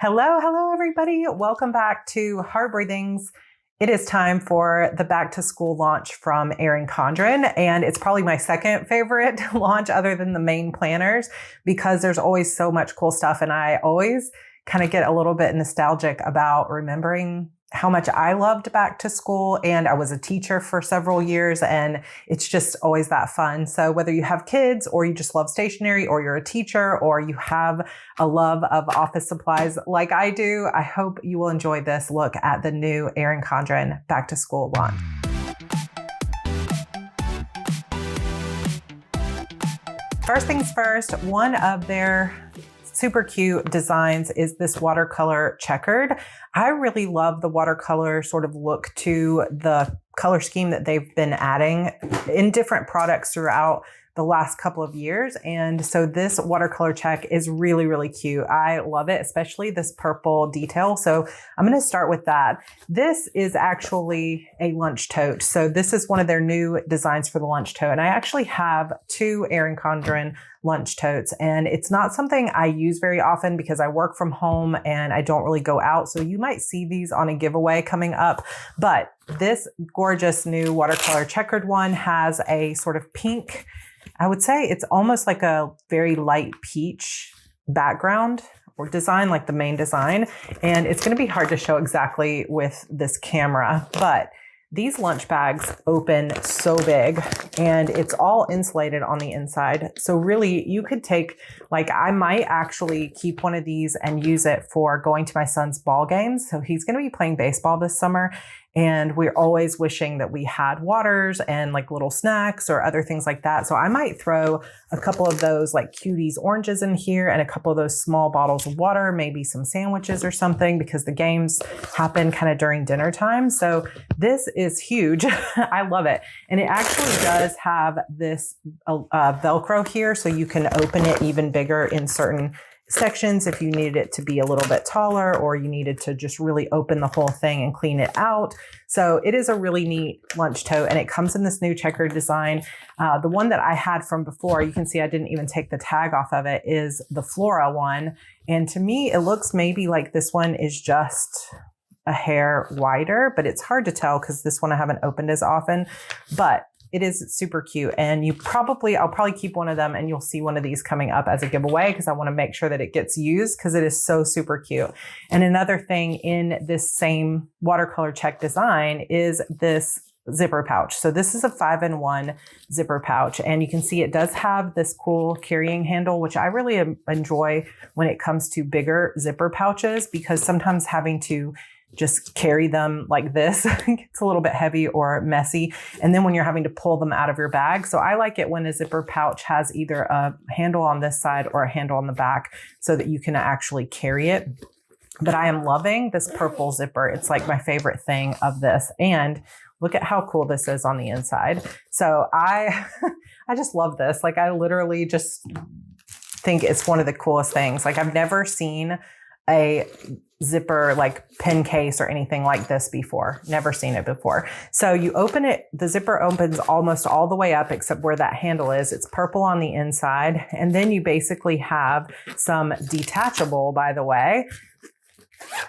Hello, everybody. Welcome back to Heart Breathings. It is time for the back to school launch from Erin Condren, and it's probably my second favorite launch other than the main planners because there's always so much cool stuff, and I always kind of get a little bit nostalgic about remembering how much I loved back to school, and I was a teacher for several years, and it's just always that fun. So whether you have kids or you just love stationery or you're a teacher or you have a love of office supplies like I do, I hope you will enjoy this look at the new Erin Condren back to school launch. First things first, one of their super cute designs is this watercolor checkered. I really love the watercolor sort of look to the color scheme that they've been adding in different products throughout the last couple of years. And so this watercolor check is really, really cute. I love it, especially this purple detail. So I'm going to start with that. This is actually a lunch tote. So this is one of their new designs for the lunch tote. And I actually have two Erin Condren lunch totes, and it's not something I use very often because I work from home and I don't really go out. So you might see these on a giveaway coming up, but this gorgeous new watercolor checkered one has a sort of pink, I would say it's almost like a very light peach background or design, like the main design. And it's going to be hard to show exactly with this camera, but these lunch bags open so big and it's all insulated on the inside. So really you could take, like I might actually keep one of these and use it for going to my son's ball games. So he's going to be playing baseball this summer. And we're always wishing that we had waters and like little snacks or other things like that. So I might throw a couple of those like cuties oranges in here and a couple of those small bottles of water, maybe some sandwiches or something, because the games happen kind of during dinner time. So this is huge. I love it. And it actually does have this Velcro here, so you can open it even bigger in certain sections if you needed it to be a little bit taller or you needed to just really open the whole thing and clean it out. So it is a really neat lunch tote, and it comes in this new checkered design. The one that I had from before, you can see I didn't even take the tag off of it, is the Flora one. And to me, it looks maybe like this one is just a hair wider, but it's hard to tell because this one I haven't opened as often, but it is super cute. And I'll probably keep one of them, and you'll see one of these coming up as a giveaway because I want to make sure that it gets used because it is so super cute. And another thing in this same watercolor check design is this zipper pouch. So this is a 5-in-1 zipper pouch, and you can see it does have this cool carrying handle, which I really enjoy when it comes to bigger zipper pouches, because sometimes having to just carry them like this gets a little bit heavy or messy. And then when you're having to pull them out of your bag. So I like it when a zipper pouch has either a handle on this side or a handle on the back so that you can actually carry it. But I am loving this purple zipper. It's like my favorite thing of this. And look at how cool this is on the inside. So I just love this. Like I literally just think it's one of the coolest things. Like I've never seen a zipper like pen case or anything like this before. Never seen it before. So you open it, the zipper opens almost all the way up except where that handle is. It's purple on the inside. And then you basically have some detachable, by the way,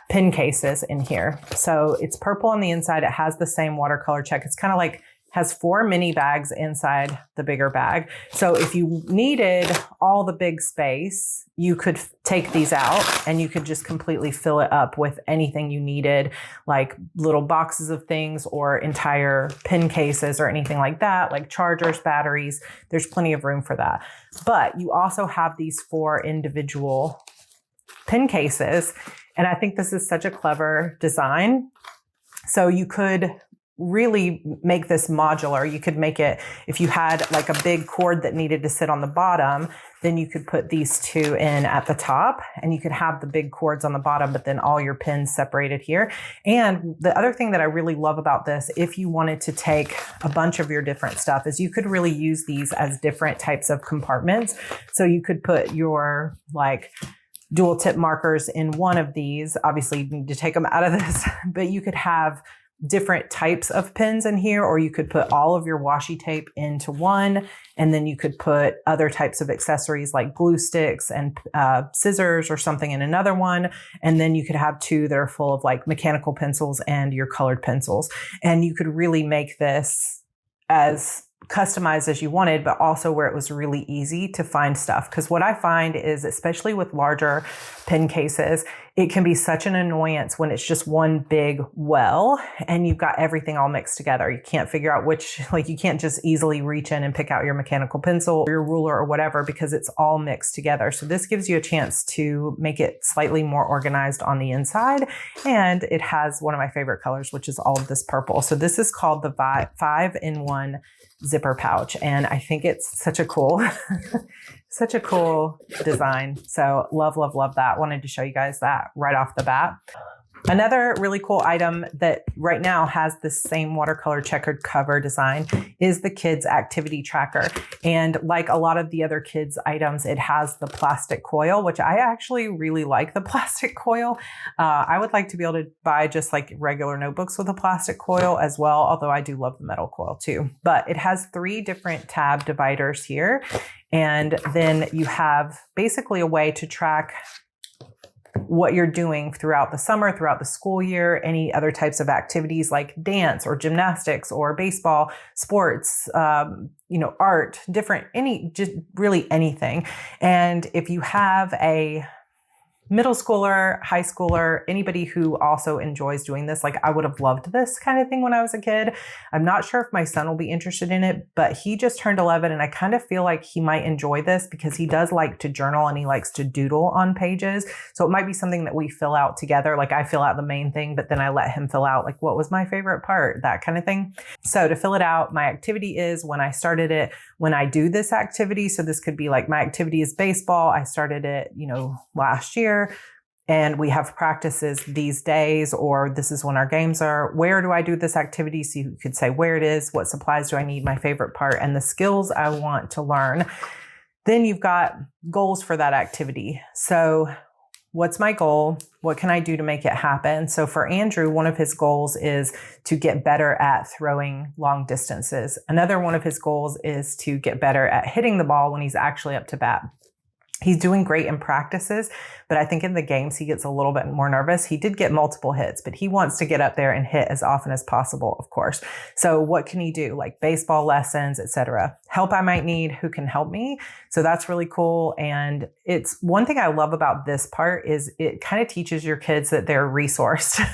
pen cases in here. So it's purple on the inside. It has the same watercolor check. It's kind of like has 4 mini bags inside the bigger bag. So if you needed all the big space, you could take these out and you could just completely fill it up with anything you needed, like little boxes of things or entire pen cases or anything like that, like chargers, batteries. There's plenty of room for that. But you also have these 4 individual pen cases. And I think this is such a clever design. So you could really make this modular. You could make it, if you had like a big cord that needed to sit on the bottom, then you could put these 2 in at the top and you could have the big cords on the bottom, but then all your pins separated here. And the other thing that I really love about this, if you wanted to take a bunch of your different stuff, is you could really use these as different types of compartments. So you could put your like dual tip markers in one of these. Obviously you need to take them out of this, but you could have different types of pens in here, or you could put all of your washi tape into one, and then you could put other types of accessories like glue sticks and scissors or something in another one. And then you could have two that are full of like mechanical pencils and your colored pencils. And you could really make this as customized as you wanted, but also where it was really easy to find stuff. Because what I find is, especially with larger pen cases, it can be such an annoyance when it's just one big well and you've got everything all mixed together. You can't figure out which, like you can't just easily reach in and pick out your mechanical pencil or your ruler or whatever, because it's all mixed together. So this gives you a chance to make it slightly more organized on the inside. And it has one of my favorite colors, which is all of this purple. So this is called the 5-in-1 zipper pouch. And I think it's such a cool, such a cool design. So love, love, love that. Wanted to show you guys that right off the bat. Another really cool item that right now has the same watercolor checkered cover design is the kids activity tracker. And like a lot of the other kids items, it has the plastic coil, which I actually really like the plastic coil. I would like to be able to buy just like regular notebooks with a plastic coil as well, although I do love the metal coil too. But it has 3 different tab dividers here. And then you have basically a way to track what you're doing throughout the summer, throughout the school year, any other types of activities like dance or gymnastics or baseball, sports, art, just really anything. And if you have a middle schooler, high schooler, anybody who also enjoys doing this, like I would have loved this kind of thing when I was a kid. I'm not sure if my son will be interested in it, but he just turned 11 and I kind of feel like he might enjoy this because he does like to journal and he likes to doodle on pages. So it might be something that we fill out together. Like I fill out the main thing, but then I let him fill out like what was my favorite part, that kind of thing. So to fill it out, my activity is when I started it, when I do this activity. So this could be like my activity is baseball. I started it, last year. And we have practices these days, or this is when our games are. Where do I do this activity? So you could say where it is, what supplies do I need, my favorite part, and the skills I want to learn. Then you've got goals for that activity. So what's my goal? What can I do to make it happen? So for Andrew, one of his goals is to get better at throwing long distances. Another one of his goals is to get better at hitting the ball when he's actually up to bat. He's doing great in practices, but I think in the games he gets a little bit more nervous. He did get multiple hits, but he wants to get up there and hit as often as possible, of course. So what can he do? Like baseball lessons, etc. Help I might need, who can help me? So that's really cool. And it's one thing I love about this part is it kind of teaches your kids that they're resourced,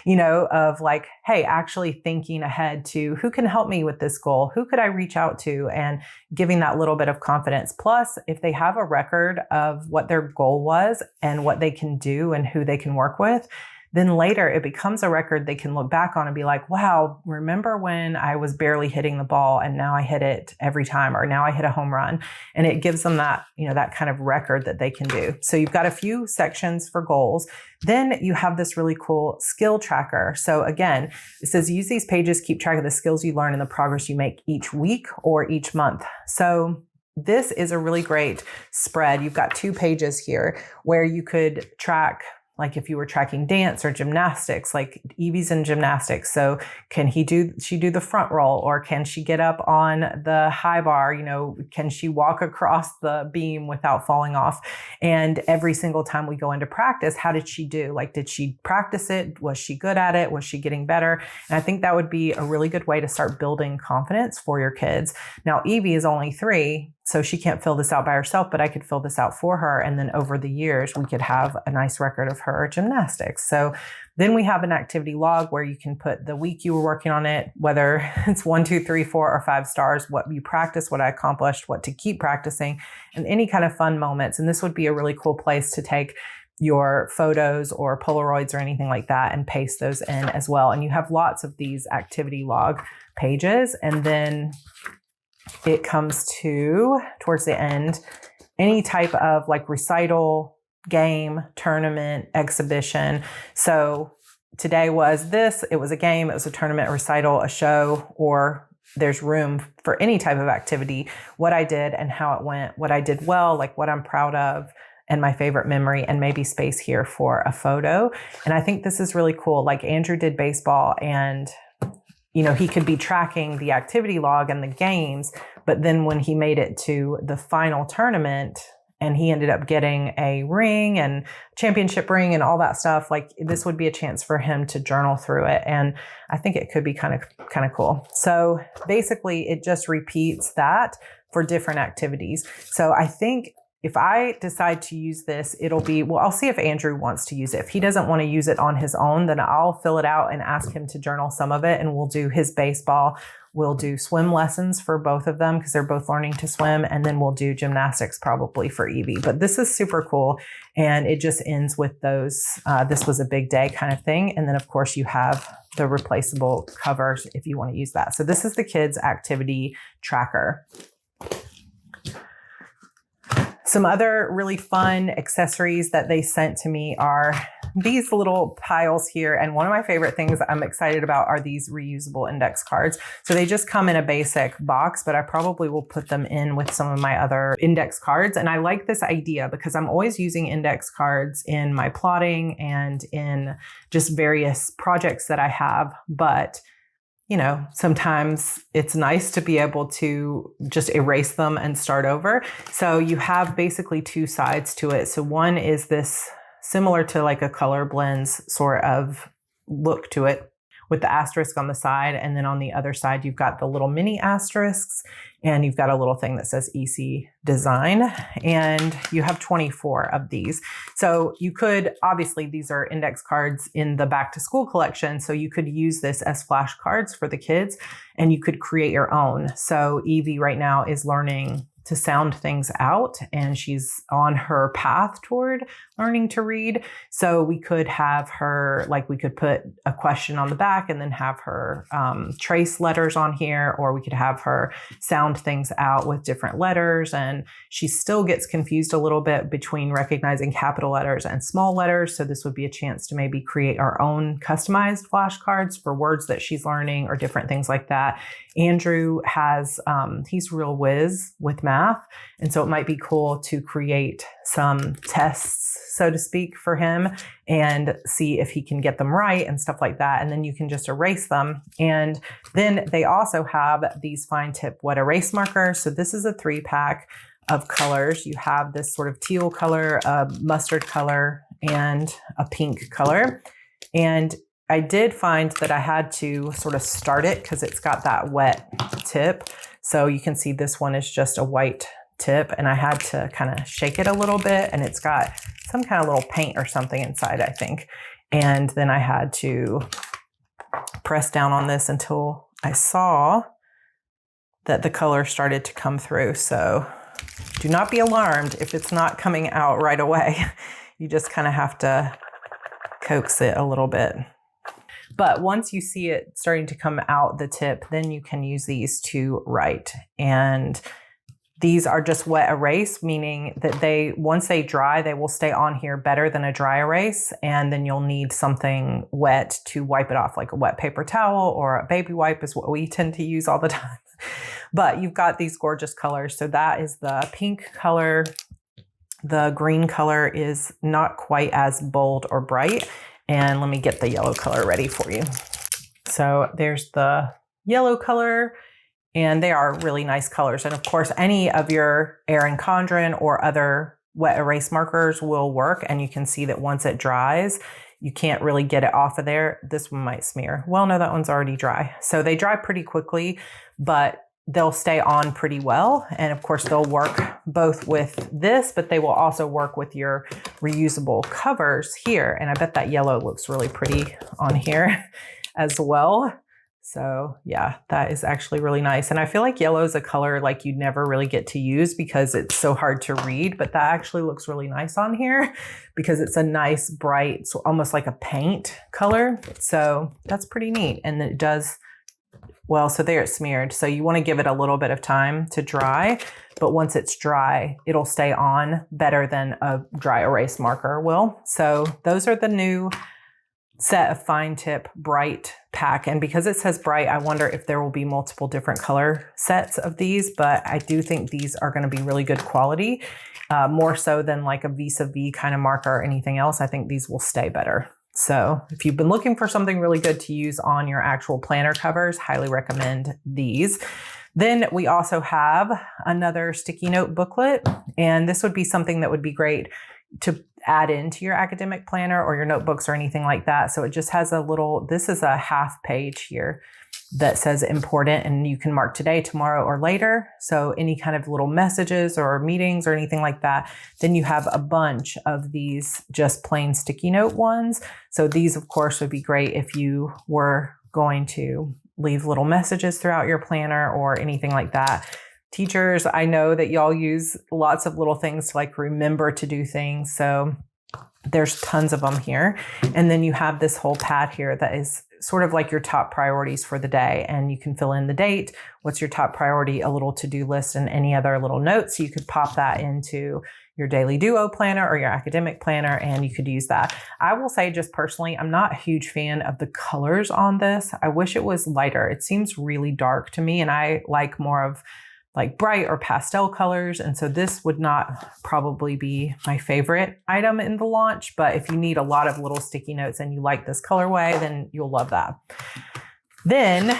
of like, hey, actually thinking ahead to who can help me with this goal? Who could I reach out to? And giving that little bit of confidence. Plus, if they have a record of what their goal was and what they can do and who they can work with, then later it becomes a record they can look back on and be like, wow, remember when I was barely hitting the ball and now I hit it every time, or now I hit a home run. And it gives them that, that kind of record that they can do. So you've got a few sections for goals. Then you have this really cool skill tracker. So again, it says use these pages, keep track of the skills you learn and the progress you make each week or each month. So this is a really great spread. You've got 2 pages here where you could track, like if you were tracking dance or gymnastics, like Evie's in gymnastics. So can she do the front roll, or can she get up on the high bar? Can she walk across the beam without falling off? And every single time we go into practice, how did she do? Like, did she practice it? Was she good at it? Was she getting better? And I think that would be a really good way to start building confidence for your kids. Now, Evie is only 3. So she can't fill this out by herself, but I could fill this out for her. And then over the years, we could have a nice record of her gymnastics. So then we have an activity log where you can put the week you were working on it, whether it's 1, 2, 3, 4, or 5 stars, what you practiced, what I accomplished, what to keep practicing, and any kind of fun moments. And this would be a really cool place to take your photos or Polaroids or anything like that and paste those in as well. And you have lots of these activity log pages. And then it comes to, towards the end, any type of like recital, game, tournament, exhibition. So today was this, it was a game, it was a tournament, a recital, a show, or there's room for any type of activity, what I did and how it went, what I did well, like what I'm proud of, and my favorite memory, and maybe space here for a photo. And I think this is really cool. Like Andrew did baseball, and you know, he could be tracking the activity log and the games, but then when he made it to the final tournament and he ended up getting a ring and championship ring and all that stuff, like this would be a chance for him to journal through it. And I think it could be kind of cool. So basically it just repeats that for different activities. So I think if I decide to use this, it'll be, well, I'll see if Andrew wants to use it. If he doesn't want to use it on his own, then I'll fill it out and ask him to journal some of it, and we'll do his baseball. We'll do swim lessons for both of them because they're both learning to swim, and then we'll do gymnastics probably for Evie. But this is super cool, and it just ends with those, this was a big day kind of thing. And then of course you have the replaceable covers if you want to use that. So this is the kids' activity tracker. Some other really fun accessories that they sent to me are these little piles here. And one of my favorite things I'm excited about are these reusable index cards. So they just come in a basic box, but I probably will put them in with some of my other index cards. And I like this idea because I'm always using index cards in my plotting and in just various projects that I have. But you know, sometimes it's nice to be able to just erase them and start over. So you have basically two sides to it. So one is this similar to like a color blends sort of look to it with the asterisk on the side. And then on the other side, you've got the little mini asterisks, and you've got a little thing that says EC Design, and you have 24 of these. So you could, obviously these are index cards in the back to school collection. So you could use this as flashcards for the kids, and you could create your own. So Evie right now is learning to sound things out, and she's on her path toward learning to read. So we could have her, like we could put a question on the back and then have her trace letters on here, or we could have her sound things out with different letters. And she still gets confused a little bit between recognizing capital letters and small letters. So this would be a chance to maybe create our own customized flashcards for words that she's learning or different things like that. Andrew has, he's real whiz with math. And so it might be cool to create some tests, so to speak, for him and see if he can get them right and stuff like that. And then you can just erase them. And then they also have these fine tip wet erase markers. So this is a 3-pack of colors. You have this sort of teal color, a mustard color, and a pink color. And I did find that I had to sort of start it because it's got that wet tip. So you can see this one is just a white tip, and I had to kind of shake it a little bit, and it's got some kind of little paint or something inside, I think. And then I had to press down on this until I saw that the color started to come through. So do not be alarmed if it's not coming out right away. You just kind of have to coax it a little bit. But once you see it starting to come out the tip, then you can use these to write. And these are just wet erase, meaning that once they dry, they will stay on here better than a dry erase. And then you'll need something wet to wipe it off, like a wet paper towel or a baby wipe is what we tend to use all the time. But you've got these gorgeous colors. So that is the pink color. The green color is not quite as bold or bright. And let me get the yellow color ready for you. So there's the yellow color, and they are really nice colors. And of course, any of your Erin Condren or other wet erase markers will work. And you can see that once it dries, you can't really get it off of there. This one might smear. Well, no, that one's already dry. So they dry pretty quickly, but they'll stay on pretty well. And of course, they'll work both with this, but they will also work with your reusable covers here. And I bet that yellow looks really pretty on here as well. So yeah, that is actually really nice. And I feel like yellow is a color like you'd never really get to use because it's so hard to read, but that actually looks really nice on here because it's a nice, bright, so almost like a paint color. So that's pretty neat. And it does, well, so there it's smeared. So you want to give it a little bit of time to dry, but once it's dry, it'll stay on better than a dry erase marker will. So those are the new set of fine tip bright pack. And because it says bright, I wonder if there will be multiple different color sets of these, but I do think these are going to be really good quality, more so than like a vis-a-vis kind of marker or anything else. I think these will stay better. So if you've been looking for something really good to use on your actual planner covers, highly recommend these. Then we also have another sticky note booklet, and this would be something that would be great to add into your academic planner or your notebooks or anything like that. So it just has a little, this is a half page here that says important, and you can mark today, tomorrow, or later. So any kind of little messages or meetings or anything like that. Then you have a bunch of these just plain sticky note ones. So these, of course, would be great if you were going to leave little messages throughout your planner or anything like that. Teachers, I know that y'all use lots of little things to like remember to do things. So there's tons of them here. And then you have this whole pad here that is sort of like your top priorities for the day. And you can fill in the date, what's your top priority, a little to-do list, and any other little notes. So you could pop that into your daily duo planner or your academic planner, and you could use that. I will say, just personally, I'm not a huge fan of the colors on this. I wish it was lighter. It seems really dark to me, and I like more of like bright or pastel colors. And so this would not probably be my favorite item in the launch, but if you need a lot of little sticky notes and you like this colorway, then you'll love that. Then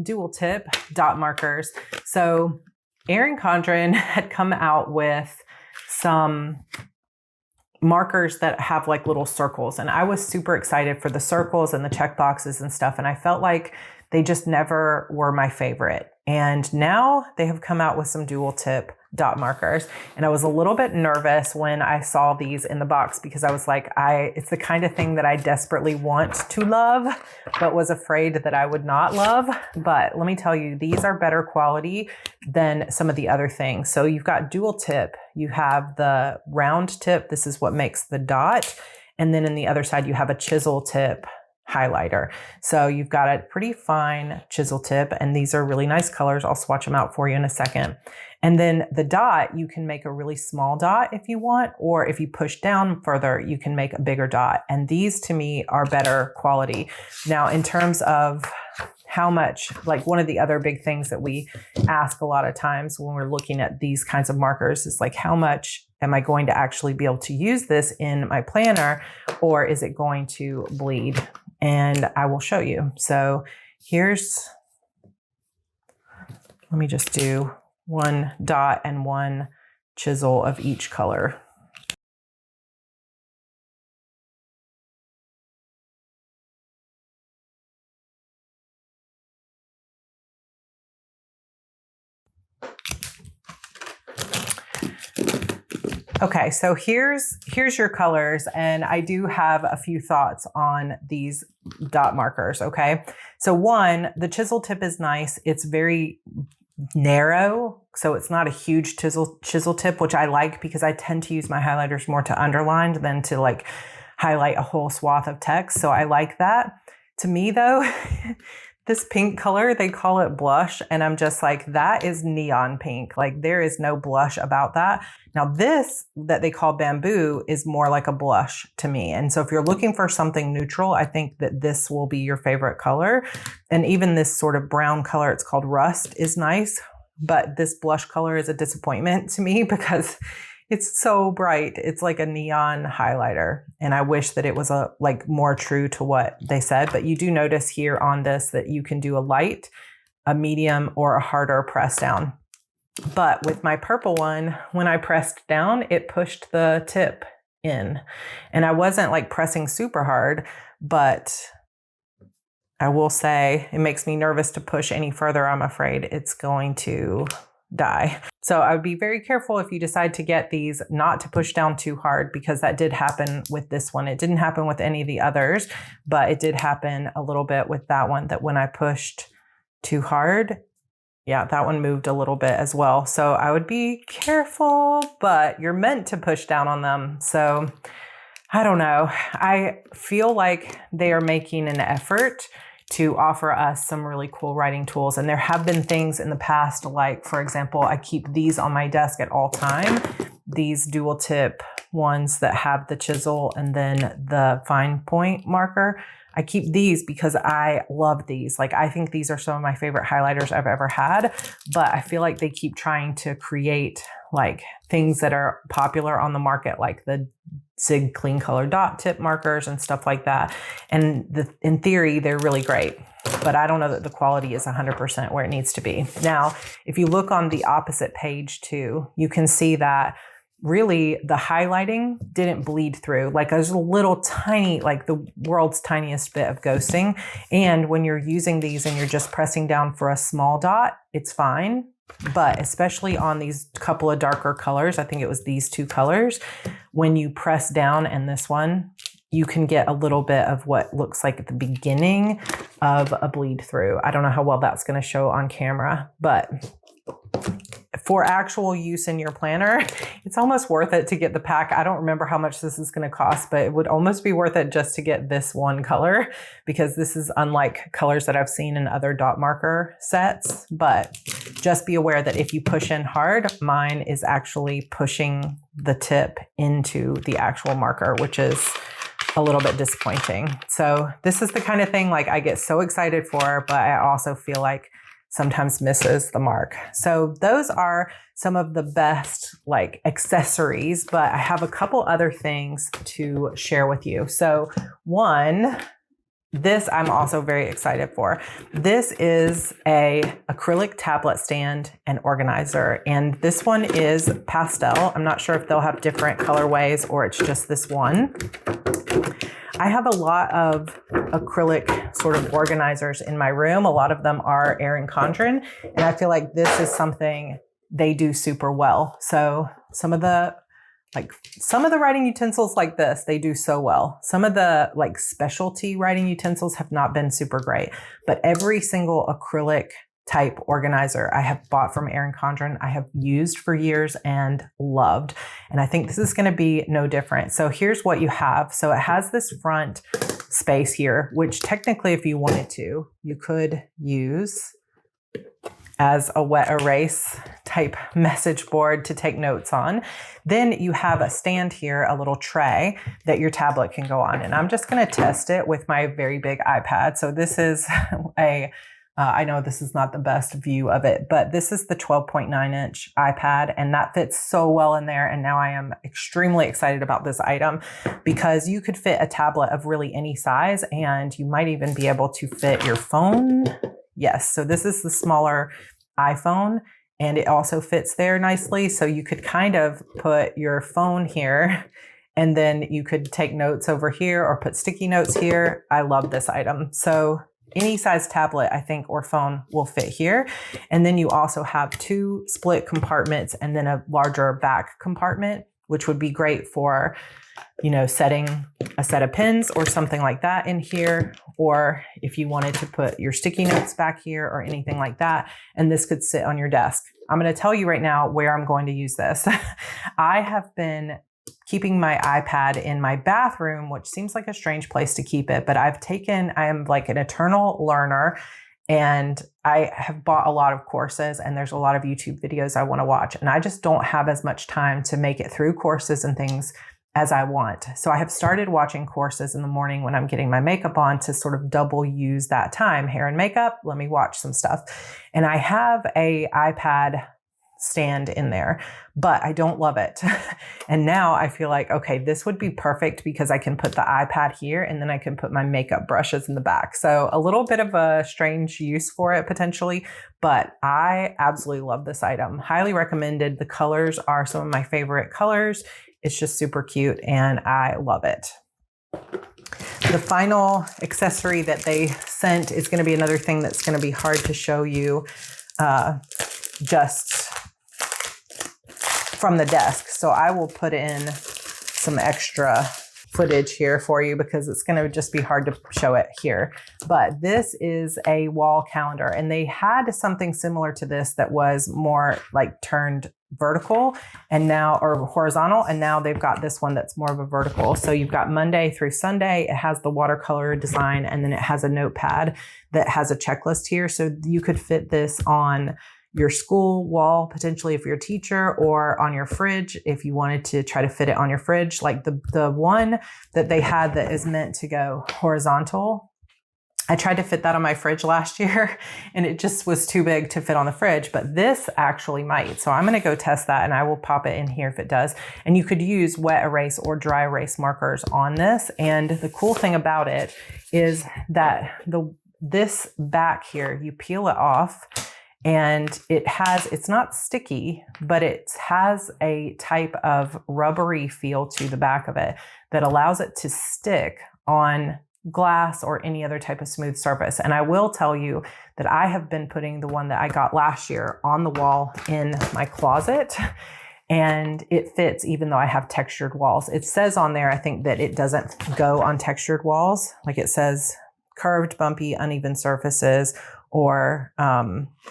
dual tip dot markers. So Erin Condren had come out with some markers that have like little circles, and I was super excited for the circles and the check boxes and stuff, and I felt like they just never were my favorite. And now they have come out with some dual tip dot markers, and I was a little bit nervous when I saw these in the box because I was like, it's the kind of thing that I desperately want to love, but was afraid that I would not love. But let me tell you, these are better quality than some of the other things. So you've got dual tip, you have the round tip. This is what makes the dot. And then in the other side, you have a chisel tip highlighter. So you've got a pretty fine chisel tip, and these are really nice colors. I'll swatch them out for you in a second. And then the dot, you can make a really small dot if you want, or if you push down further, you can make a bigger dot. And these to me are better quality. Now, in terms of how much, like one of the other big things that we ask a lot of times when we're looking at these kinds of markers is like, how much am I going to actually be able to use this in my planner, or is it going to bleed? And I will show you. So let me just do one dot and one chisel of each color. Okay, so here's your colors, and I do have a few thoughts on these dot markers, okay? So one, the chisel tip is nice. It's very narrow, so it's not a huge chisel tip, which I like because I tend to use my highlighters more to underline than to like highlight a whole swath of text. So I like that. To me though, this pink color, they call it blush, and I'm just like, that is neon pink. Like there is no blush about that. Now this that they call bamboo is more like a blush to me. And so if you're looking for something neutral, I think that this will be your favorite color. And even this sort of brown color, it's called rust, is nice. But this blush color is a disappointment to me because it's so bright. It's like a neon highlighter. And I wish that it was like more true to what they said. But you do notice here on this that you can do a light, a medium, or a harder press down. But with my purple one, when I pressed down, it pushed the tip in. And I wasn't like pressing super hard, but I will say it makes me nervous to push any further. I'm afraid it's going to die. So I would be very careful if you decide to get these not to push down too hard, because that did happen with this one. It didn't happen with any of the others, but it did happen a little bit with that one, that when I pushed too hard, yeah, that one moved a little bit as well. So I would be careful, but you're meant to push down on them. So I don't know. I feel like they are making an effort to offer us some really cool writing tools. And there have been things in the past, like, for example, I keep these on my desk at all time. These dual tip ones that have the chisel and then the fine point marker. I keep these because I love these. Like, I think these are some of my favorite highlighters I've ever had, but I feel like they keep trying to create like things that are popular on the market, like the Sig Clean Color dot tip markers and stuff like that. And in theory, they're really great, but I don't know that the quality is 100% where it needs to be. Now, if you look on the opposite page too, you can see that really the highlighting didn't bleed through. Like, there's a little tiny, like the world's tiniest bit of ghosting. And when you're using these and you're just pressing down for a small dot, it's fine. But especially on these couple of darker colors, I think it was these two colors, when you press down and this one, you can get a little bit of what looks like at the beginning of a bleed through. I don't know how well that's going to show on camera, but for actual use in your planner, it's almost worth it to get the pack. I don't remember how much this is going to cost, but it would almost be worth it just to get this one color, because this is unlike colors that I've seen in other dot marker sets. But just be aware that if you push in hard, mine is actually pushing the tip into the actual marker, which is a little bit disappointing. So this is the kind of thing like I get so excited for, but I also feel like sometimes misses the mark. So those are some of the best like accessories, but I have a couple other things to share with you. So one, this I'm also very excited for. This is a acrylic tablet stand and organizer, and this one is pastel. I'm not sure if they'll have different colorways or it's just this one. I have a lot of acrylic sort of organizers in my room. A lot of them are Erin Condren, and I feel like this is something they do super well. So some of the writing utensils like this, they do so well. Some of the like specialty writing utensils have not been super great, but every single acrylic type organizer I have bought from Erin Condren, I have used for years and loved. And I think this is going to be no different. So here's what you have. So it has this front space here, which technically if you wanted to, you could use as a wet erase type message board to take notes on. Then you have a stand here, a little tray that your tablet can go on. And I'm just going to test it with my very big iPad. So this is I know this is not the best view of it, but this is the 12.9 inch iPad, and that fits so well in there. And now I am extremely excited about this item because you could fit a tablet of really any size, and you might even be able to fit your phone. Yes, so this is the smaller iPhone, and it also fits there nicely. So you could kind of put your phone here, and then you could take notes over here or put sticky notes here. I love this item. So any size tablet, I think, or phone will fit here. And then you also have two split compartments and then a larger back compartment, which would be great for, you know, setting a set of pens or something like that in here. Or if you wanted to put your sticky notes back here or anything like that, and this could sit on your desk. I'm going to tell you right now where I'm going to use this. I have been keeping my iPad in my bathroom, which seems like a strange place to keep it, but I am like an eternal learner, and I have bought a lot of courses, and there's a lot of YouTube videos I want to watch, and I just don't have as much time to make it through courses and things as I want. So I have started watching courses in the morning when I'm getting my makeup on to sort of double use that time. Hair and makeup, let me watch some stuff. And I have a iPad stand in there, but I don't love it. And now I feel like, okay, this would be perfect because I can put the iPad here and then I can put my makeup brushes in the back. So a little bit of a strange use for it potentially, but I absolutely love this item. Highly recommended. The colors are some of my favorite colors. It's just super cute and I love it. The final accessory that they sent is going to be another thing that's going to be hard to show you just from the desk. So I will put in some extra footage here for you because it's going to just be hard to show it here. But this is a wall calendar, and they had something similar to this that was more like turned vertical and now, or horizontal, and now they've got this one that's more of a vertical. So you've got Monday through Sunday. It has the watercolor design, and then it has a notepad that has a checklist here. So you could fit this on your school wall, potentially if you're a teacher, or on your fridge, if you wanted to try to fit it on your fridge. Like the one that they had that is meant to go horizontal, I tried to fit that on my fridge last year and it just was too big to fit on the fridge, but this actually might. So I'm going to go test that and I will pop it in here if it does. And you could use wet erase or dry erase markers on this. And the cool thing about it is that this back here, you peel it off and it's not sticky, but it has a type of rubbery feel to the back of it that allows it to stick on glass or any other type of smooth surface. And I will tell you that I have been putting the one that I got last year on the wall in my closet, and it fits even though I have textured walls. It says on there, I think, that it doesn't go on textured walls. Like it says curved, bumpy, uneven surfaces or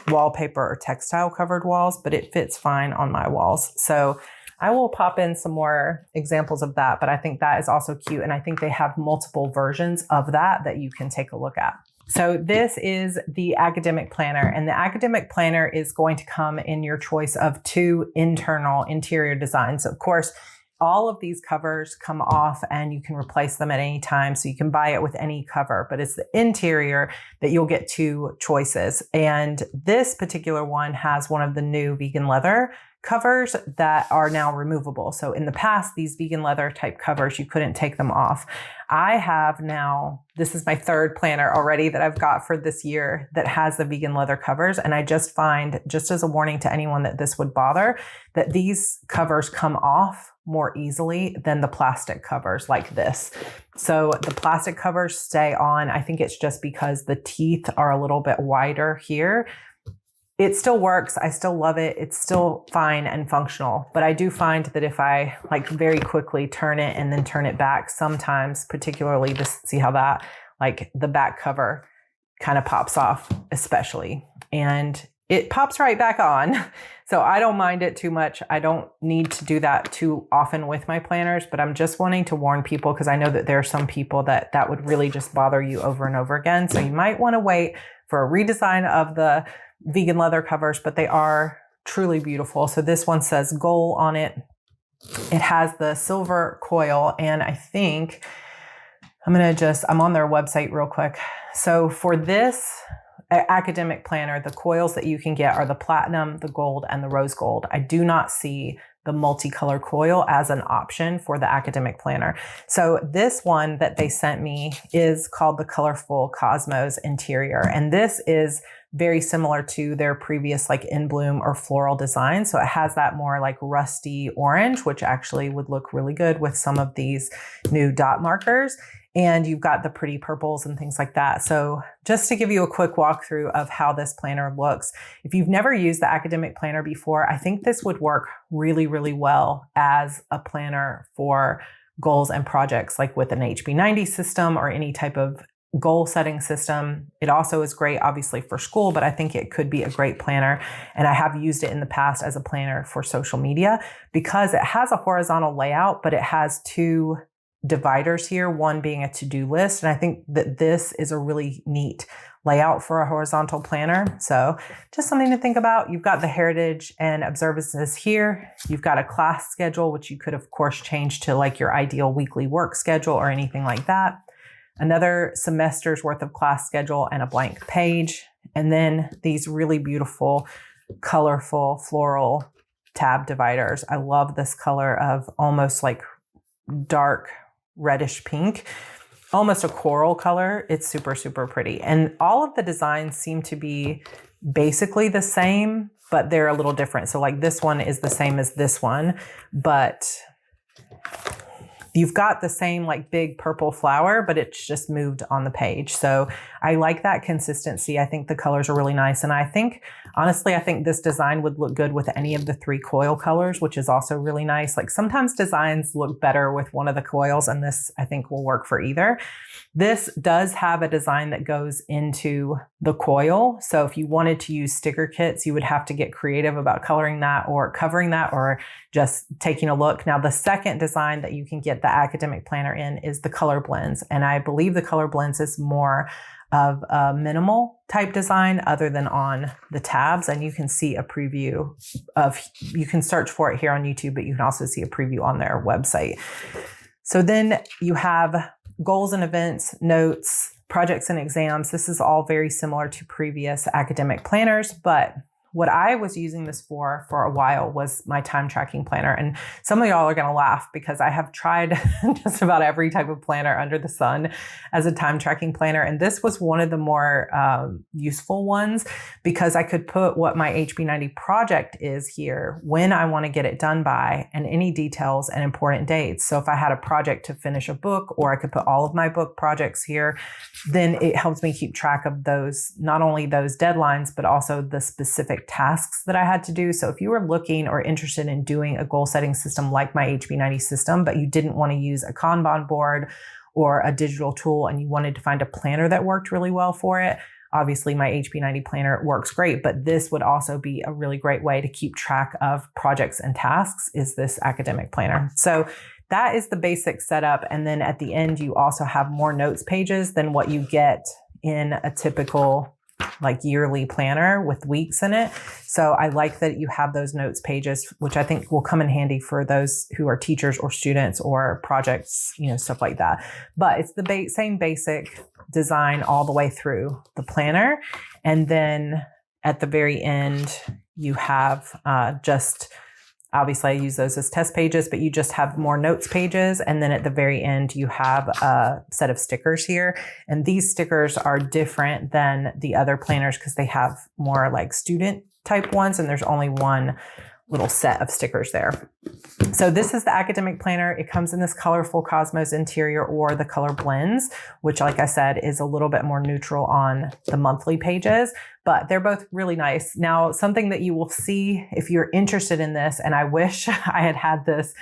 wallpaper or textile covered walls, but it fits fine on my walls. So I will pop in some more examples of that, but I think that is also cute. And I think they have multiple versions of that you can take a look at. So this is the academic planner, and the academic planner is going to come in your choice of 2 internal interior designs. Of course, all of these covers come off and you can replace them at any time. So you can buy it with any cover, but it's the interior that you'll get 2 choices. And this particular one has one of the new vegan leather covers that are now removable. So in the past, these vegan leather type covers, you couldn't take them off. I have now, this is my 3rd planner already that I've got for this year that has the vegan leather covers. And I just find, just as a warning to anyone that this would bother, that these covers come off more easily than the plastic covers like this. So the plastic covers stay on. I think it's just because the teeth are a little bit wider here. It still works. I still love it. It's still fine and functional, but I do find that if I like very quickly turn it and then turn it back, sometimes, particularly this, see how that, like the back cover kind of pops off, especially, and it pops right back on. So I don't mind it too much. I don't need to do that too often with my planners, but I'm just wanting to warn people because I know that there are some people that would really just bother you over and over again. So you might want to wait for a redesign of the vegan leather covers, but they are truly beautiful. So this one says gold on it. It has the silver coil, and I think I'm on their website real quick. So for this academic planner, the coils that you can get are the platinum, the gold, and the rose gold. I do not see the multicolor coil as an option for the academic planner. So this one that they sent me is called the Colorful Cosmos Interior. And this is very similar to their previous like in bloom or floral design. So it has that more like rusty orange, which actually would look really good with some of these new dot markers. And you've got the pretty purples and things like that. So just to give you a quick walkthrough of how this planner looks, if you've never used the academic planner before, I think this would work really, really well as a planner for goals and projects, like with an HB90 system or any type of goal setting system. It also is great, obviously, for school, but I think it could be a great planner. And I have used it in the past as a planner for social media because it has a horizontal layout, but it has 2 dividers here, one being a to-do list. And I think that this is a really neat layout for a horizontal planner. So just something to think about. You've got the heritage and observances here. You've got a class schedule, which you could of course change to like your ideal weekly work schedule or anything like that. Another semester's worth of class schedule and a blank page. And then these really beautiful, colorful floral tab dividers. I love this color of almost like dark reddish pink, almost a coral color. It's super, super pretty. And all of the designs seem to be basically the same, but they're a little different. So like this one is the same as this one, but you've got the same like big purple flower, but it's just moved on the page. So I like that consistency. I think the colors are really nice. And I think, honestly, I think this design would look good with any of the 3 coil colors, which is also really nice. Like sometimes designs look better with one of the coils, and this I think will work for either. This does have a design that goes into the coil. So if you wanted to use sticker kits, you would have to get creative about coloring that or covering that or just taking a look. Now, the second design that you can get the academic planner in is the color blends. And I believe the color blends is more of a minimal type design other than on the tabs. And you can see a preview you can search for it here on YouTube, but you can also see a preview on their website. So then you have goals and events, notes, projects and exams. This is all very similar to previous academic planners, but what I was using this for a while was my time tracking planner. And some of y'all are going to laugh because I have tried just about every type of planner under the sun as a time tracking planner. And this was one of the more useful ones because I could put what my HB90 project is here, when I want to get it done by, and any details and important dates. So if I had a project to finish a book, or I could put all of my book projects here, then it helps me keep track of those, not only those deadlines, but also the specific tasks that I had to do. So if you were looking or interested in doing a goal setting system like my HB90 system, but you didn't want to use a Kanban board or a digital tool, and you wanted to find a planner that worked really well for it, obviously my HB90 planner works great, but this would also be a really great way to keep track of projects and tasks, is this academic planner. So that is the basic setup. And then at the end, you also have more notes pages than what you get in a typical like yearly planner with weeks in it. So I like that you have those notes pages, which I think will come in handy for those who are teachers or students or projects, stuff like that. But it's the same basic design all the way through the planner. And then at the very end, you have obviously I use those as test pages, but you just have more notes pages. And then at the very end, you have a set of stickers here. And these stickers are different than the other planners because they have more like student type ones. And there's only one little set of stickers there. So this is the academic planner. It comes in this colorful Cosmos interior or the color blends, which like I said, is a little bit more neutral on the monthly pages, but they're both really nice. Now, something that you will see if you're interested in this, and I wish I had this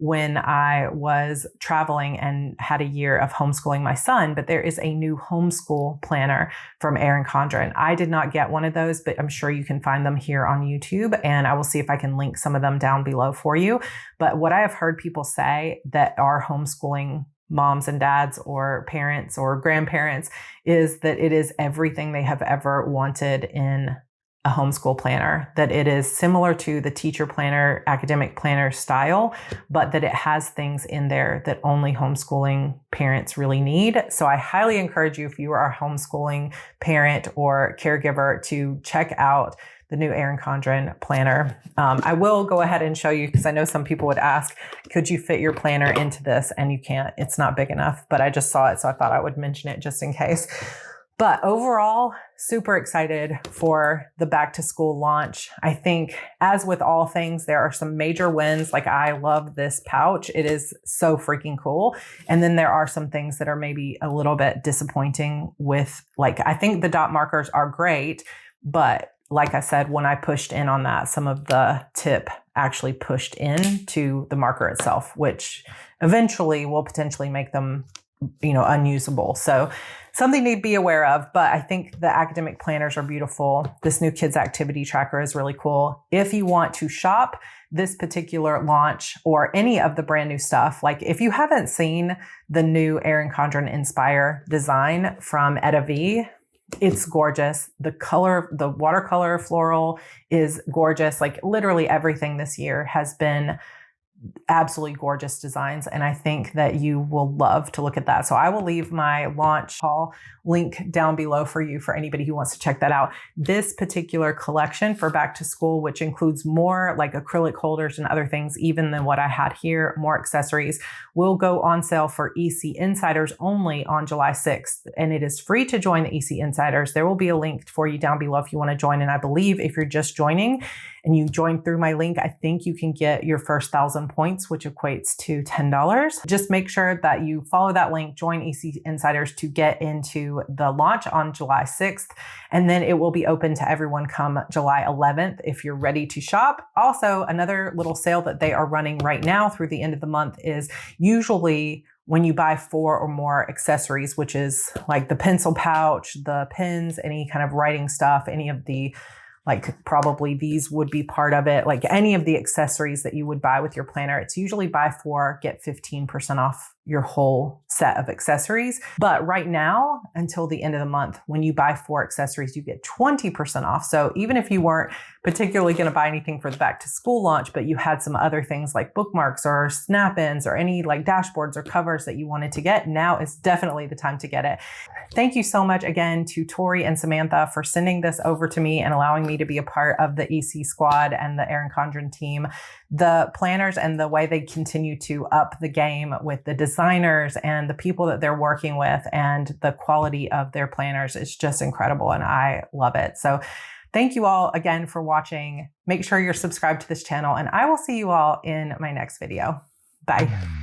when I was traveling and had a year of homeschooling my son, but there is a new homeschool planner from Erin Condren. I did not get one of those, but I'm sure you can find them here on YouTube, and I will see if I can link some of them down below for you. But what I have heard people say that are homeschooling moms and dads or parents or grandparents is that it is everything they have ever wanted in a homeschool planner, that it is similar to the teacher planner, academic planner style, but that it has things in there that only homeschooling parents really need. So I highly encourage you, if you are a homeschooling parent or caregiver, to check out the new Erin Condren planner. I will go ahead and show you, because I know some people would ask, could you fit your planner into this? And you can't, it's not big enough, but I just saw it, so I thought I would mention it just in case. But overall, super excited for the back to school launch. I think, as with all things, there are some major wins. Like, I love this pouch. It is so freaking cool. And then there are some things that are maybe a little bit disappointing with, like, I think the dot markers are great, but like I said, when I pushed in on that, some of the tip actually pushed into the marker itself, which eventually will potentially make them, unusable. So something to be aware of, but I think the academic planners are beautiful. This new kids activity tracker is really cool. If you want to shop this particular launch or any of the brand new stuff, like if you haven't seen the new Erin Condren Inspire design from Etta V, it's gorgeous. The color, the watercolor floral is gorgeous. Like, literally everything this year has been absolutely gorgeous designs. And I think that you will love to look at that. So I will leave my launch haul link down below for you, for anybody who wants to check that out. This particular collection for back to school, which includes more like acrylic holders and other things, even than what I had here, more accessories, will go on sale for EC Insiders only on July 6th. And it is free to join the EC Insiders. There will be a link for you down below if you want to join. And I believe if you're just joining and you join through my link, I think you can get your first 1,000 points, which equates to $10. Just make sure that you follow that link, join EC Insiders to get into the launch on July 6th. And then it will be open to everyone come July 11th if you're ready to shop. Also, another little sale that they are running right now through the end of the month is usually when you buy 4 or more accessories, which is like the pencil pouch, the pens, any kind of writing stuff, any of the like probably these would be part of it. Like any of the accessories that you would buy with your planner, it's usually buy 4, get 15% off your whole set of accessories. But right now, until the end of the month, when you buy 4 accessories, you get 20% off. So even if you weren't particularly going to buy anything for the back to school launch, but you had some other things like bookmarks or snap-ins or any like dashboards or covers that you wanted to get, now is definitely the time to get it. Thank you so much again to Tori and Samantha for sending this over to me and allowing me to be a part of the EC squad and the Erin Condren team. The planners and the way they continue to up the game with the designers and the people that they're working with and the quality of their planners is just incredible, and I love it. So thank you all again for watching. Make sure you're subscribed to this channel, and I will see you all in my next video. Bye.